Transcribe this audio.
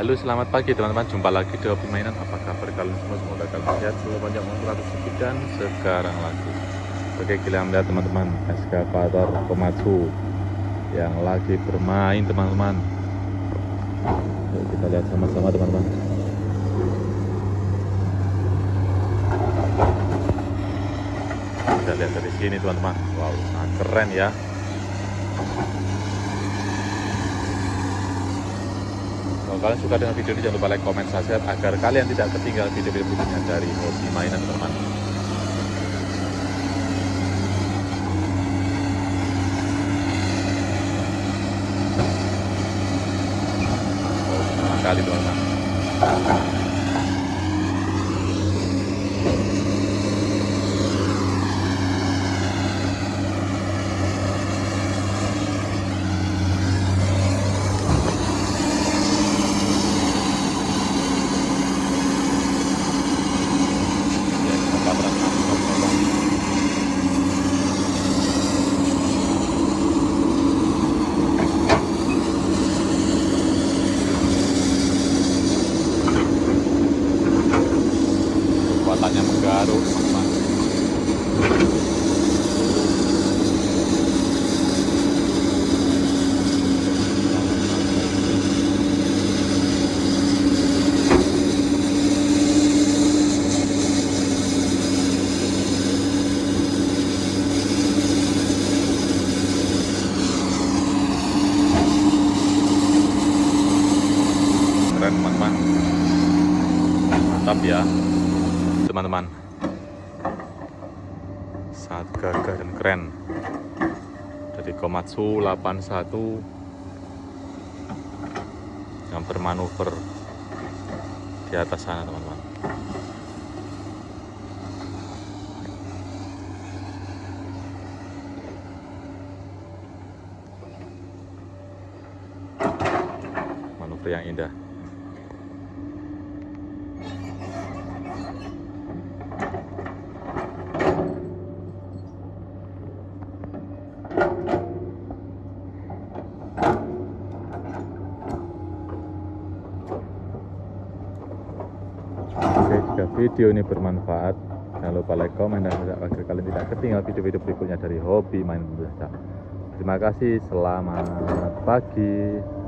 Halo, selamat pagi teman-teman. Jumpa lagi di Hobi Mainan. Apa kabar kalian semua? Semoga kalian sehat, selalu panjang umur, atau sedikit. Dan sekarang lagi, oke, kita melihat teman-teman eskavator Komatsu yang lagi bermain teman-teman. Yuk kita lihat sama-sama teman-teman. Kita lihat dari sini teman-teman. Wow, sangat keren ya. Kalau kalian suka dengan video ini, jangan lupa like, komen, subscribe agar kalian tidak ketinggalan video-video berikutnya dari Hobi Mainan teman-teman. Kali teman-teman. Kekuatannya menggaruk teman-teman. Keren teman-teman, mantap ya teman-teman, sangat gagah dan keren dari Komatsu 81 yang bermanuver di atas sana teman-teman. Manuver yang indah. Oke, jika video ini bermanfaat, jangan lupa like, komen, dan subscribe agar kalian tidak ketinggalan video-video berikutnya dari Hobi Main Indonesia. Terima kasih, selamat pagi.